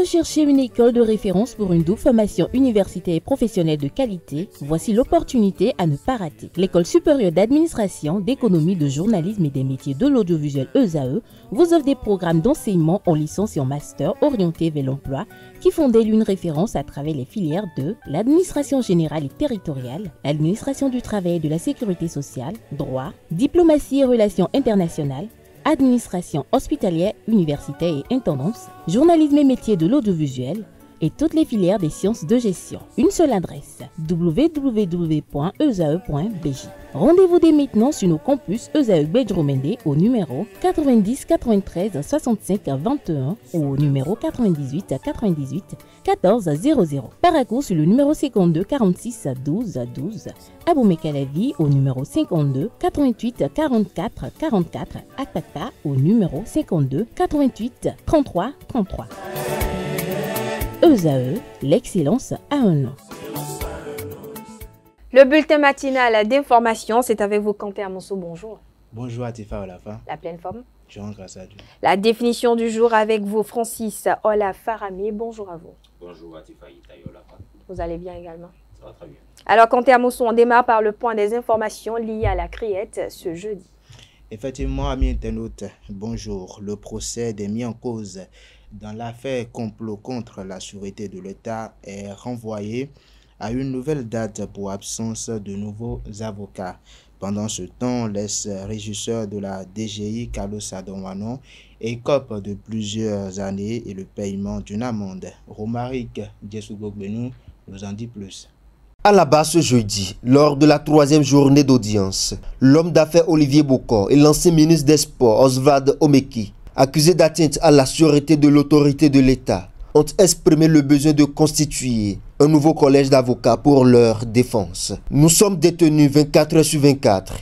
recherchez une école de référence pour une double formation universitaire et professionnelle de qualité? Voici l'opportunité à ne pas rater. L'École supérieure d'administration, d'économie, de journalisme et des métiers de l'audiovisuel ESAE vous offre des programmes d'enseignement en licence et en master orientés vers l'emploi qui font d'elle une référence à travers les filières de l'administration générale et territoriale, l'administration du travail et de la sécurité sociale, droit, diplomatie et relations internationales, administration hospitalière, universitaire et intendance, journalisme et métiers de l'audiovisuel et toutes les filières des sciences de gestion. Une seule adresse, www.esae.bj. Rendez-vous dès maintenant sur nos campus ESAE Bedjromende au numéro 90 93 65 21 ou au numéro 98 98 14 00. Paracourt sur le numéro 52 46 12 12. Aboumé-Calavi au numéro 52 88 44 44. Akpakpa au numéro 52 88 33 33. ESAE, l'excellence à un nom. Le bulletin matinal d'information, c'est avec vous, Kanté Amonso. Bonjour. Bonjour Atifa Olafa. La pleine forme. Je rends grâce à Dieu. La définition du jour avec vous, Francis Olafarami. Bonjour à vous. Bonjour Atifa Itaï Olafa. Vous allez bien également? Ça va très bien. Alors, Kanté Amonso, on démarre par le point des informations liées à la criette ce jeudi. Effectivement, amis internautes, bonjour. Le procès des mis en cause dans l'affaire complot contre la sûreté de l'État est renvoyé à une nouvelle date pour absence de nouveaux avocats. Pendant ce temps, l'ex-régisseur de la DGI, Carlos Adomano, écope de plusieurs années et le paiement d'une amende. Romaric Djesougogbenu nous en dit plus. À la base ce jeudi, lors de la troisième journée d'audience, l'homme d'affaires Olivier Bocor et l'ancien ministre des Sports Oswald Omeki, accusés d'atteinte à la sûreté de l'autorité de l'État, ont exprimé le besoin de constituer un nouveau collège d'avocats pour leur défense. Nous sommes détenus 24 heures sur 24.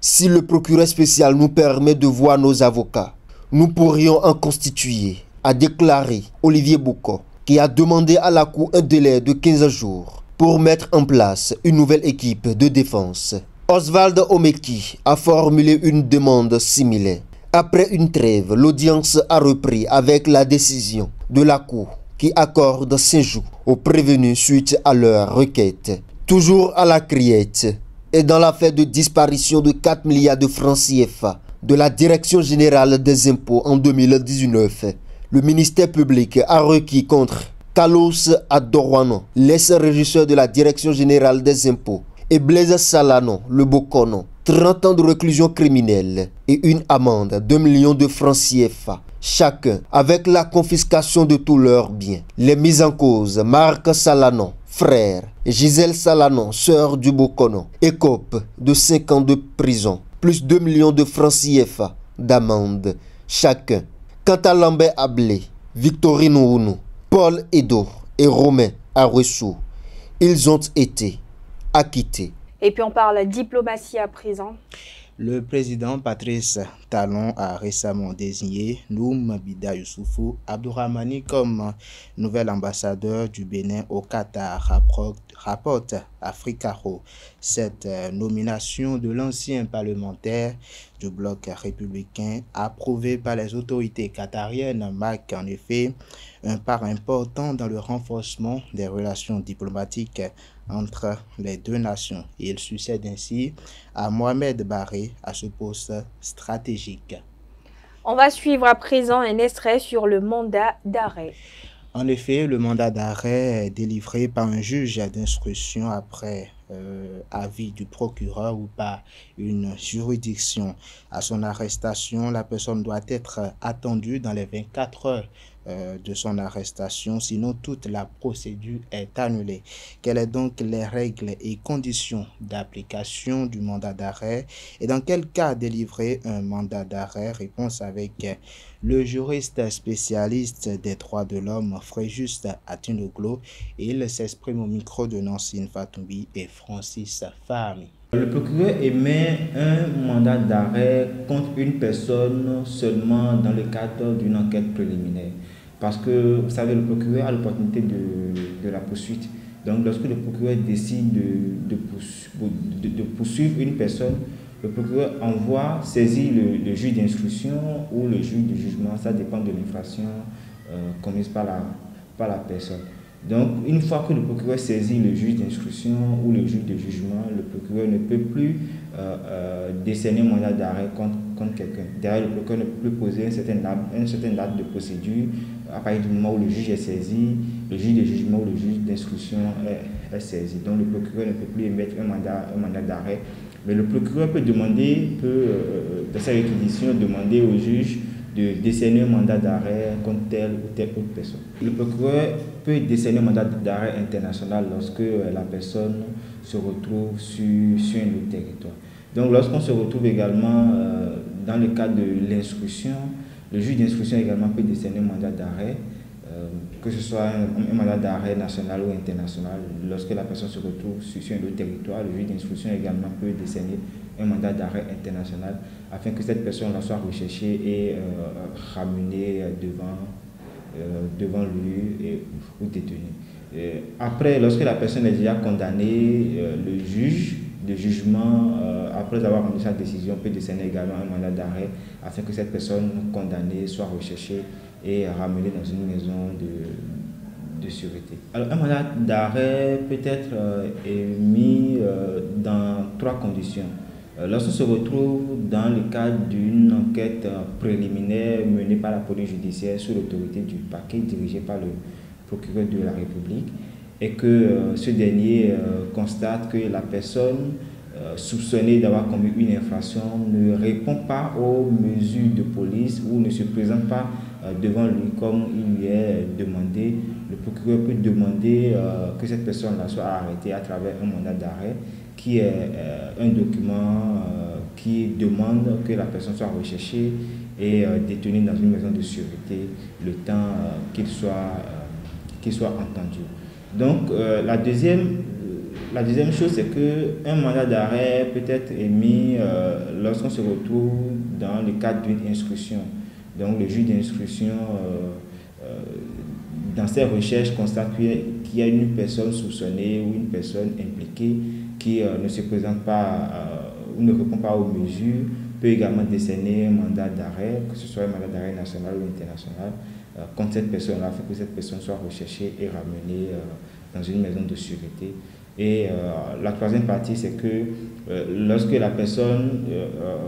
Si le procureur spécial nous permet de voir nos avocats, nous pourrions en constituer, a déclaré Olivier Bocor, qui a demandé à la Cour un délai de 15 jours pour mettre en place une nouvelle équipe de défense. Oswald Omeki a formulé une demande similaire. Après une trêve, l'audience a repris avec la décision de la Cour qui accorde 5 jours aux prévenus suite à leur requête. Toujours à la criette et dans l'affaire de disparition de 4 milliards de francs CFA de la Direction générale des impôts en 2019, le ministère public a requis contre Carlos Adorwano, l'ex-régisseur de la Direction générale des impôts, et Blaise Salano, le Bokono, 30 ans de réclusion criminelle et une amende de 2 millions de francs CFA, chacun avec la confiscation de tous leurs biens. Les mises en cause, Marc Salano, frère, et Gisèle Salano, sœur du Bokono, écopent de 5 ans de prison, plus 2 millions de francs CFA d'amende, chacun. Quant à Lambert Ablé, Victorine Ounou, Paul Edo et Romain Arouessou, ils ont été acquittés. Et puis on parle diplomatie à présent. Le président Patrice Talon a récemment désigné Noum Bida Youssoufou Abdourahmani comme nouvel ambassadeur du Bénin au Qatar, rapporte Africaro. Cette nomination de l'ancien parlementaire du bloc républicain, approuvée par les autorités qatariennes, marque en effet un pas important dans le renforcement des relations diplomatiques entre les deux nations. Il succède ainsi à Mohamed Barré à ce poste stratégique. On va suivre à présent un extrait sur le mandat d'arrêt. En effet, le mandat d'arrêt est délivré par un juge d'instruction après avis du procureur ou par une juridiction. À son arrestation, la personne doit être attendue dans les 24 heures de son arrestation, sinon toute la procédure est annulée. Quelles sont donc les règles et conditions d'application du mandat d'arrêt et dans quel cas délivrer un mandat d'arrêt? Réponse avec le juriste spécialiste des droits de l'homme Fréjuste Atinoglo. Il s'exprime au micro de Nancine Fatoumbi et Francis Fahmi. Le procureur émet un mandat d'arrêt contre une personne seulement dans le cadre d'une enquête préliminaire. Parce que, vous savez, le procureur a l'opportunité de la poursuite. Donc, lorsque le procureur décide de poursuivre une personne, le procureur envoie saisir le juge d'instruction ou le juge de jugement. Ça dépend de l'infraction commise par par la personne. Donc, une fois que le procureur saisit le juge d'instruction ou le juge de jugement, le procureur ne peut plus décerner un mandat d'arrêt contre quelqu'un. Derrière, le procureur ne peut plus poser un certain acte de procédure à partir du moment où le juge est saisi, le juge de jugement ou le juge d'instruction est saisi. Donc, le procureur ne peut plus émettre un mandat d'arrêt. Mais le procureur peut demander, dans sa réquisition, demander au juge de décerner un mandat d'arrêt contre telle ou telle autre personne. Le procureur peut décerner un mandat d'arrêt international lorsque la personne se retrouve sur un autre territoire. Donc lorsqu'on se retrouve également dans le cadre de l'instruction, le juge d'instruction également peut décerner un mandat d'arrêt, que ce soit un mandat d'arrêt national ou international. Lorsque la personne se retrouve sur un autre territoire, le juge d'instruction également peut décerner un mandat d'arrêt international afin que cette personne soit recherchée et ramenée devant lui ou détenue. Après, lorsque la personne est déjà condamnée, le juge de jugement, après avoir rendu sa décision, peut décerner également un mandat d'arrêt afin que cette personne condamnée soit recherchée et ramenée dans une maison de sûreté. Alors, un mandat d'arrêt peut être émis dans 3 conditions. Lorsqu'on se retrouve dans le cadre d'une enquête préliminaire menée par la police judiciaire sous l'autorité du parquet dirigé par le procureur de la République et que ce dernier constate que la personne soupçonnée d'avoir commis une infraction ne répond pas aux mesures de police ou ne se présente pas devant lui comme il lui est demandé, le procureur peut demander que cette personne-là soit arrêtée à travers un mandat d'arrêt qui est un document qui demande que la personne soit recherchée et détenue dans une maison de sûreté le temps qu'il soit entendu. Donc la deuxième chose, c'est qu'un mandat d'arrêt peut être émis lorsqu'on se retrouve dans le cadre d'une instruction. Donc le juge d'instruction, dans ses recherches, constate qu'il y a une personne soupçonnée ou une personne impliquée qui ne se présente pas ou ne répond pas aux mesures, peut également décerner un mandat d'arrêt, que ce soit un mandat d'arrêt national ou international, contre cette personne-là, afin que cette personne soit recherchée et ramenée dans une maison de sûreté. Et la troisième partie, c'est que lorsque la personne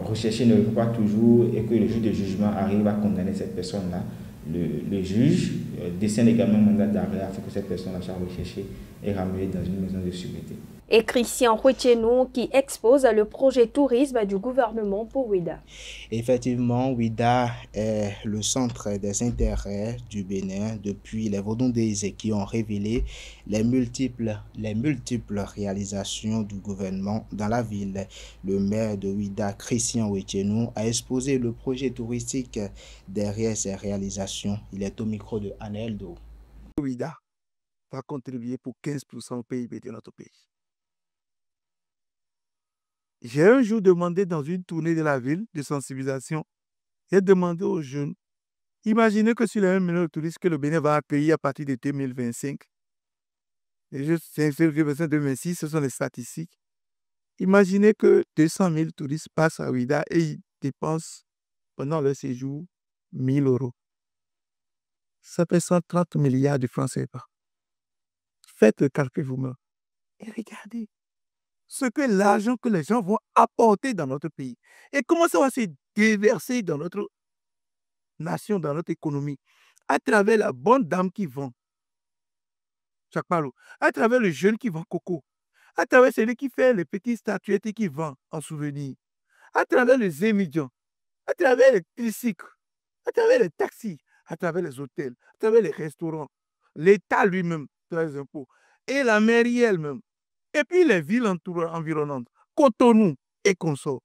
recherchée ne répond pas toujours et que le juge de jugement arrive à condamner cette personne-là, le juge décerne également un mandat d'arrêt afin que cette personne-là soit recherchée et ramenée dans une maison de sûreté. Et Christian Huechenou qui expose le projet tourisme du gouvernement pour Ouidah. Effectivement, Ouidah est le centre des intérêts du Bénin depuis les Vodondéisés qui ont révélé les multiples réalisations du gouvernement dans la ville. Le maire de Ouidah, Christian Huechenou, a exposé le projet touristique derrière ces réalisations. Il est au micro de Aneldo. Ouidah va contribuer pour 15% au PIB de notre pays. J'ai un jour demandé dans une tournée de la ville de sensibilisation, j'ai demandé aux jeunes, imaginez que sur les 1 million de touristes que le Bénin va accueillir à partir de 2025, c'est 2026, ce sont les statistiques, imaginez que 200 000 touristes passent à Ouidah et ils dépensent pendant leur séjour 1 000 euros. Ça fait 130 milliards de francs CFA. Faites le calcul vous-même et regardez ce que l'argent que les gens vont apporter dans notre pays et comment ça va se déverser dans notre nation, dans notre économie, à travers la bonne dame qui vend chaque palo, à travers le jeune qui vend coco, à travers celui qui fait les petites statuettes et qui vend en souvenir, à travers les émigrants, à travers les tricycles, à travers les taxis, à travers les hôtels, à travers les restaurants, l'État lui-même, les impôts, et la mairie elle-même. Et puis les villes environnantes, Cotonou et consorts.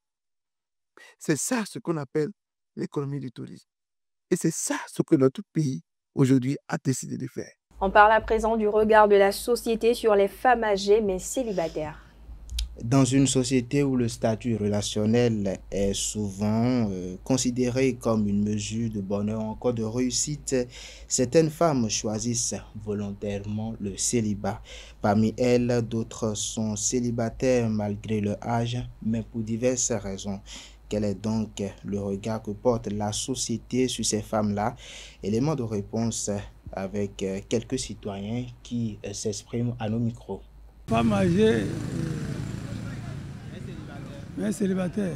C'est ça ce qu'on appelle l'économie du tourisme. Et c'est ça ce que notre pays aujourd'hui a décidé de faire. On parle à présent du regard de la société sur les femmes âgées mais célibataires. Dans une société où le statut relationnel est souvent considéré comme une mesure de bonheur ou encore de réussite, certaines femmes choisissent volontairement le célibat. Parmi elles, d'autres sont célibataires malgré leur âge, mais pour diverses raisons. Quel est donc le regard que porte la société sur ces femmes-là? Élément de réponse avec quelques citoyens qui s'expriment à nos micros. Femme âgée, mais célibataire.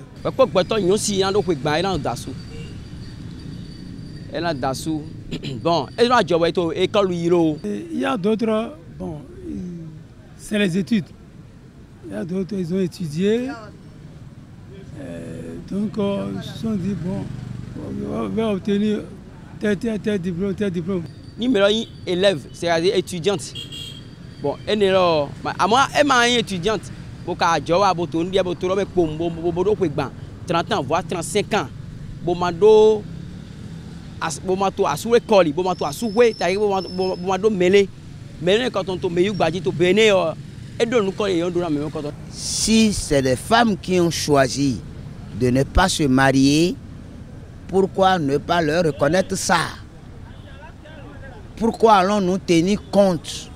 Bon, il y a d'autres, bon, c'est les études. Il y a d'autres, ils ont étudié. Donc, ils se sont dit, bon, on va obtenir tel diplôme. Numéro 1 élève, c'est-à-dire étudiante. Bon, elle est là. À moi, elle m'a étudiante. Bon, quand je vois, bon, 30 ans, voire 35 ans. Bon, mando, à sous l'école, bon, à sous bon, mêlé. Mais quand on te met, tu béné, et donne nous coller, on donne même quand on. Si c'est des femmes qui ont choisi de ne pas se marier, pourquoi ne pas leur reconnaître ça? Pourquoi allons-nous tenir compte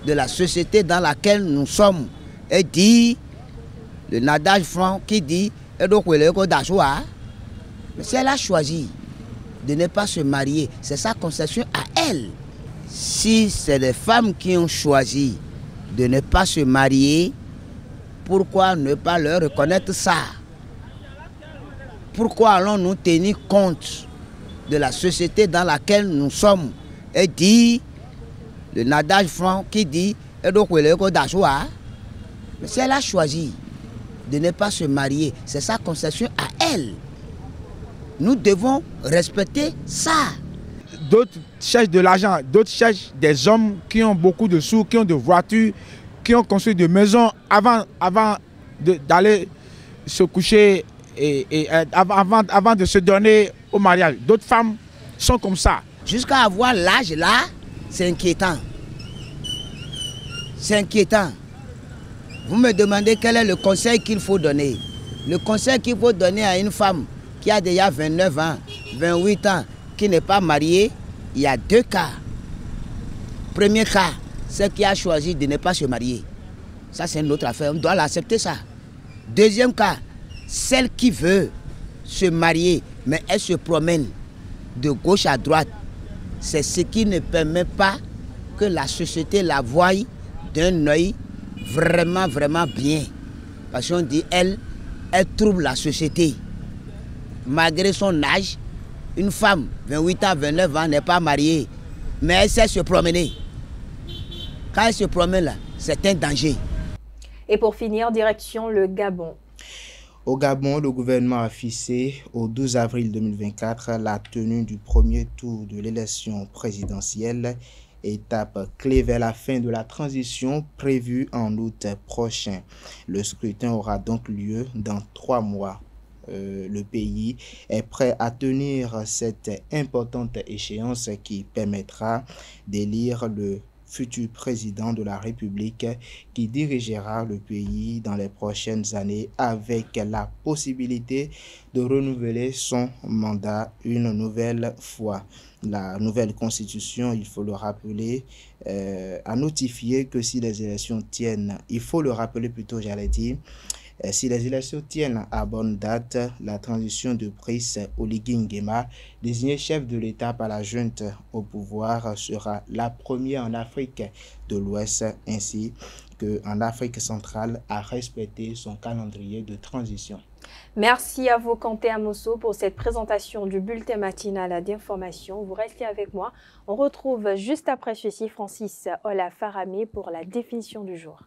de la société dans laquelle nous sommes et dire, le nadage franc qui dit, mais si elle a choisi de ne pas se marier, c'est sa concession à elle. Si c'est des femmes qui ont choisi de ne pas se marier, pourquoi ne pas leur reconnaître ça? Pourquoi allons-nous tenir compte de la société dans laquelle nous sommes et dire, le nadage franc qui dit, mais si elle a choisi de ne pas se marier, c'est sa concession à elle. Nous devons respecter ça. D'autres cherchent de l'argent, d'autres cherchent des hommes qui ont beaucoup de sous, qui ont de voitures, qui ont construit des maisons avant d'aller se coucher et avant de se donner au mariage. D'autres femmes sont comme ça. Jusqu'à avoir l'âge là, c'est inquiétant. C'est inquiétant. Vous me demandez quel est le conseil qu'il faut donner. Le conseil qu'il faut donner à une femme qui a déjà 29 ans, 28 ans, qui n'est pas mariée, il y a deux cas. Premier cas, celle qui a choisi de ne pas se marier. Ça, c'est une autre affaire. On doit l'accepter, ça. Deuxième cas, celle qui veut se marier, mais elle se promène de gauche à droite. C'est ce qui ne permet pas que la société la voie d'un œil vraiment, vraiment bien. Parce qu'on dit, elle trouble la société. Malgré son âge, une femme, 28 ans, 29 ans, n'est pas mariée, mais elle sait se promener. Quand elle se promène là, c'est un danger. Et pour finir, direction le Gabon. Au Gabon, le gouvernement a fixé au 12 avril 2024 la tenue du premier tour de l'élection présidentielle, étape clé vers la fin de la transition prévue en août prochain. Le scrutin aura donc lieu dans 3 mois. Le pays est prêt à tenir cette importante échéance qui permettra d'élire le futur président de la République qui dirigera le pays dans les prochaines années avec la possibilité de renouveler son mandat une nouvelle fois. La nouvelle constitution, il faut le rappeler, a notifié que si les élections tiennent, il faut le rappeler plutôt, j'allais dire, si les élections tiennent à bonne date, la transition de Brice Oligui Nguema, désigné chef de l'État par la junte au pouvoir, sera la première en Afrique de l'Ouest ainsi qu'en Afrique centrale à respecter son calendrier de transition. Merci à vous, Kanté Amosso, pour cette présentation du bulletin matinal d'information. Vous restez avec moi. On retrouve juste après ceci Francis Ola Faramé pour la définition du jour.